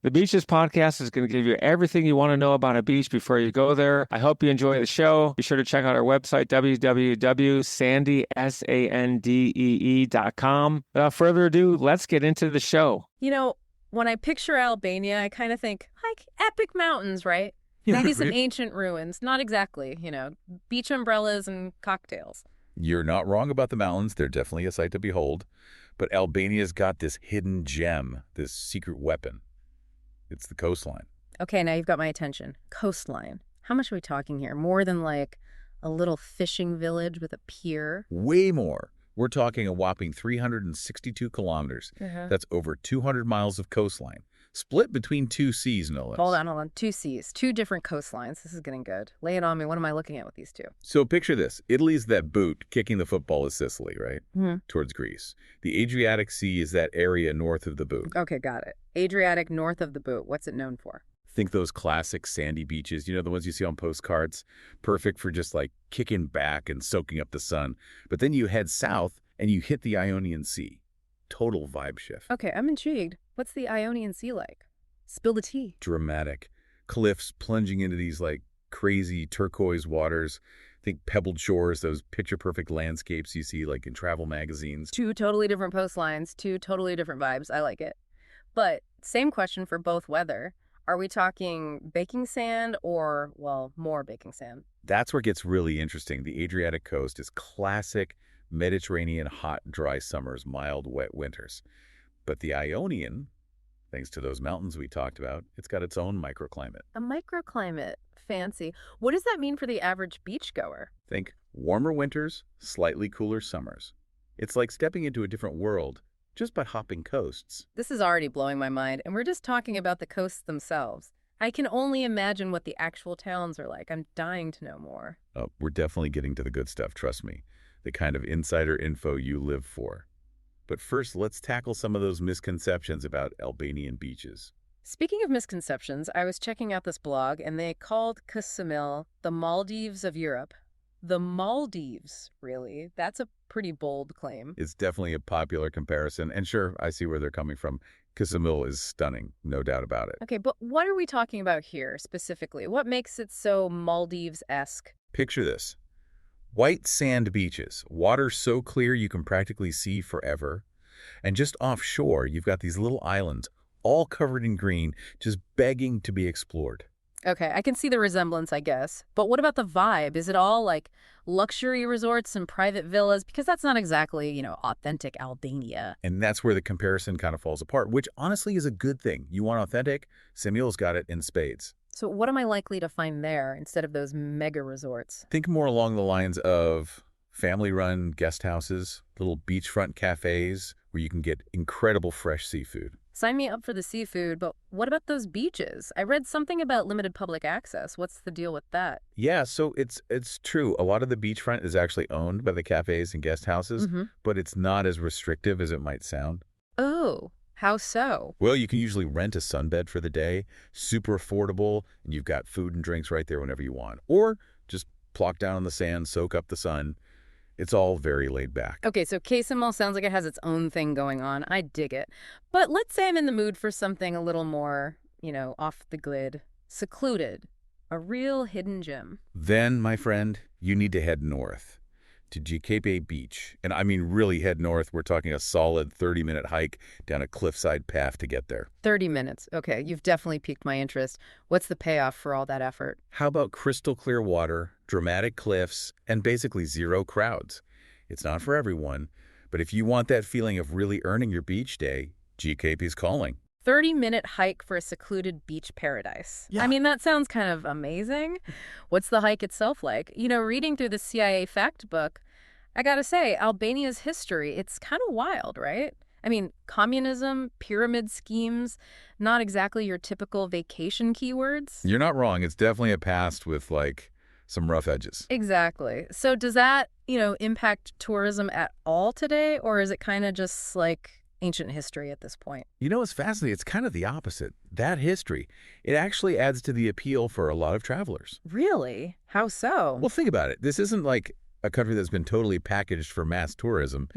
The Beaches podcast is going to give you everything you want to know about a beach before you go there. I hope you enjoy the show. Be sure to check out our website, www.sandee.com. Without further ado, let's get into the show. When I picture Albania, I kind of think, like, epic mountains, right? Maybe some ancient ruins. Not exactly, beach umbrellas and cocktails. You're not wrong about the mountains. They're definitely a sight to behold. But Albania's got this hidden gem, this secret weapon. It's the coastline. Okay, now you've got my attention. Coastline. How much are we talking here? More than like a little fishing village with a pier? Way more. We're talking a whopping 362 kilometers. That's over 200 miles of coastline, split between two seas, no less. Hold on. Two seas, two different coastlines. This is getting good. Lay it on me. What am I looking at with these two? So picture this. Italy's that boot. Kicking the football is Sicily, right? Towards Greece. The Adriatic Sea is that area north of the boot. Okay, got it. Adriatic north of the boot. What's it known for? Think those classic sandy beaches, the ones you see on postcards, perfect for just like kicking back and soaking up the sun. But then you head south and you hit the Ionian Sea. Total vibe shift. Okay, I'm intrigued. What's the Ionian Sea like? Spill the tea. Dramatic. Cliffs plunging into these like crazy turquoise waters. Think pebbled shores, those picture-perfect landscapes you see like in travel magazines. Two totally different coastlines, two totally different vibes. I like it. But same question for both weather. Are we talking baking sand or, well, more baking sand? That's where it gets really interesting. The Adriatic coast is classic Mediterranean hot, dry summers, mild, wet winters. But the Ionian, thanks to those mountains we talked about, it's got its own microclimate. A microclimate. Fancy. What does that mean for the average beachgoer? Think warmer winters, slightly cooler summers. It's like stepping into a different world just by hopping coasts. This is already blowing my mind, and we're just talking about the coasts themselves. I can only imagine what the actual towns are like. I'm dying to know more. Oh, we're definitely getting to the good stuff, trust me. The kind of insider info you live for. But first, let's tackle some of those misconceptions about Albanian beaches. Speaking of misconceptions, I was checking out this blog, and they called Ksamil the Maldives of Europe. The Maldives, really? That's a pretty bold claim. It's definitely a popular comparison, and sure, I see where they're coming from. Ksamil is stunning, no doubt about it. Okay, but what are we talking about here, specifically? What makes it so Maldives-esque? Picture this. White sand beaches, water so clear you can practically see forever. And just offshore, you've got these little islands, all covered in green, just begging to be explored. Okay, I can see the resemblance, I guess. But what about the vibe? Is it all like luxury resorts and private villas? Because that's not exactly, authentic Albania. And that's where the comparison kind of falls apart, which honestly is a good thing. You want authentic? Samil's got it in spades. So what am I likely to find there instead of those mega resorts? Think more along the lines of family-run guest houses, little beachfront cafes where you can get incredible fresh seafood. Sign me up for the seafood, but what about those beaches? I read something about limited public access. What's the deal with that? Yeah, so it's true. A lot of the beachfront is actually owned by the cafes and guest houses, but it's not as restrictive as it might sound. Oh, how so? Well, you can usually rent a sunbed for the day, super affordable, and you've got food and drinks right there whenever you want. Or just plop down on the sand, soak up the sun. It's all very laid back. Okay, so Ksamil sounds like it has its own thing going on. I dig it. But let's say I'm in the mood for something a little more, off the grid. Secluded. A real hidden gem. Then, my friend, you need to head north to Getaway Beach. And I mean really head north. We're talking a solid 30-minute hike down a cliffside path to get there. 30 minutes. Okay, you've definitely piqued my interest. What's the payoff for all that effort? How about crystal clear water, dramatic cliffs, and basically zero crowds? It's not for everyone, but if you want that feeling of really earning your beach day, Getaway's calling. 30-minute hike for a secluded beach paradise. Yeah. I mean, that sounds kind of amazing. What's the hike itself like? Reading through the CIA fact book, I gotta say, Albania's history, it's kind of wild, right? I mean, communism, pyramid schemes, not exactly your typical vacation keywords. You're not wrong. It's definitely a past with, some rough edges. Exactly. So does that, impact tourism at all today? Or is it kind of just like ancient history at this point? It's fascinating. It's kind of the opposite. That history, it actually adds to the appeal for a lot of travelers. Really? How so? Well, think about it. This isn't like a country that's been totally packaged for mass tourism,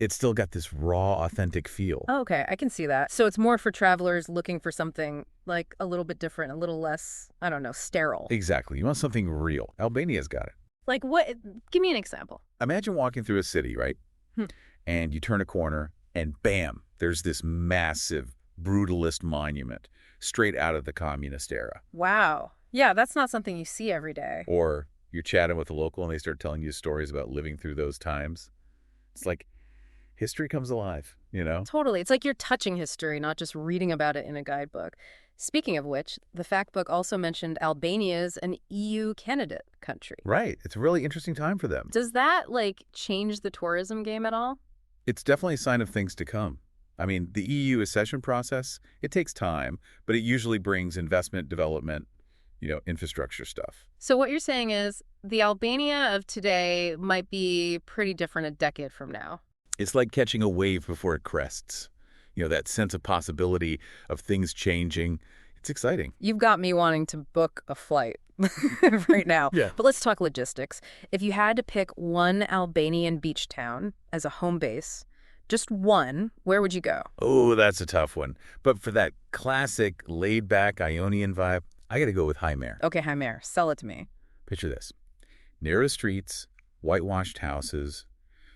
it's still got this raw, authentic feel. Oh, okay, I can see that. So it's more for travelers looking for something like a little bit different, a little less, I don't know, sterile. Exactly. You want something real. Albania's got it. Like what? Give me an example. Imagine walking through a city, right? And you turn a corner and bam, there's this massive brutalist monument straight out of the communist era. Wow. Yeah, that's not something you see every day. Or you're chatting with a local and they start telling you stories about living through those times. It's like history comes alive, you know? Totally. It's like you're touching history, not just reading about it in a guidebook. Speaking of which, the fact book also mentioned Albania as an EU candidate country. Right. It's a really interesting time for them. Does that, change the tourism game at all? It's definitely a sign of things to come. I mean, the EU accession process, it takes time, but it usually brings investment, development, infrastructure stuff. So what you're saying is the Albania of today might be pretty different a decade from now. It's like catching a wave before it crests. That sense of possibility of things changing. It's exciting. You've got me wanting to book a flight right now. Yeah. But let's talk logistics. If you had to pick one Albanian beach town as a home base, just one, where would you go? Oh, that's a tough one. But for that classic laid-back Ionian vibe, I got to go with Hymir. Okay, Hymir, sell it to me. Picture this. Narrow streets, whitewashed houses,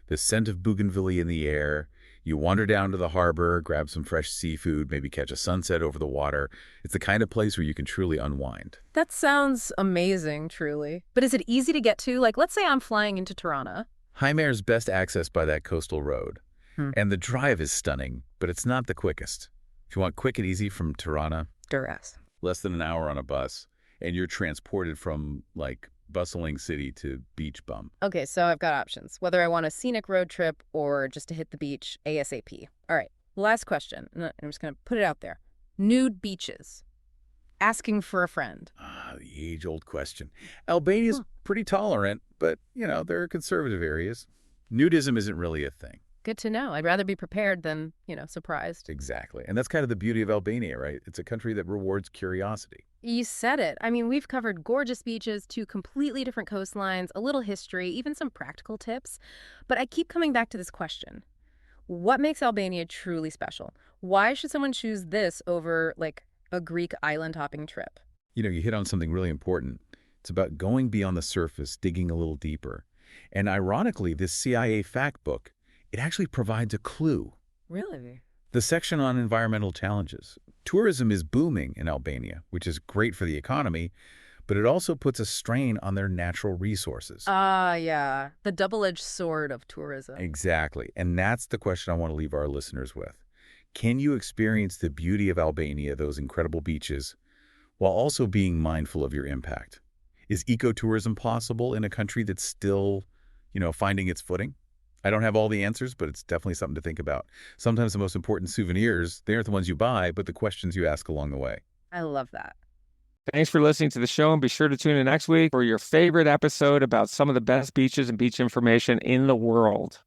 the scent of bougainvillea in the air. You wander down to the harbor, grab some fresh seafood, maybe catch a sunset over the water. It's the kind of place where you can truly unwind. That sounds amazing, truly. But is it easy to get to? Let's say I'm flying into Tirana. Hymir's best accessed by that coastal road. And the drive is stunning, but it's not the quickest. If you want quick and easy from Tirana, Duress. less than an hour on a bus, and you're transported from, bustling city to beach bum. Okay, so I've got options, whether I want a scenic road trip or just to hit the beach ASAP. All right, last question. I'm just going to put it out there. Nude beaches. Asking for a friend. The age-old question. Albania's pretty tolerant, but, there are conservative areas. Nudism isn't really a thing. Good to know. I'd rather be prepared than, surprised. Exactly. And that's kind of the beauty of Albania, right? It's a country that rewards curiosity. You said it. I mean, we've covered gorgeous beaches, two completely different coastlines, a little history, even some practical tips. But I keep coming back to this question. What makes Albania truly special? Why should someone choose this over, a Greek island hopping trip? You hit on something really important. It's about going beyond the surface, digging a little deeper. And ironically, this CIA fact book, it actually provides a clue. Really? The section on environmental challenges. Tourism is booming in Albania, which is great for the economy, but it also puts a strain on their natural resources. Yeah. The double-edged sword of tourism. Exactly. And that's the question I want to leave our listeners with. Can you experience the beauty of Albania, those incredible beaches, while also being mindful of your impact? Is ecotourism possible in a country that's still, finding its footing? I don't have all the answers, but it's definitely something to think about. Sometimes the most important souvenirs, they aren't the ones you buy, but the questions you ask along the way. I love that. Thanks for listening to the show, and be sure to tune in next week for your favorite episode about some of the best beaches and beach information in the world.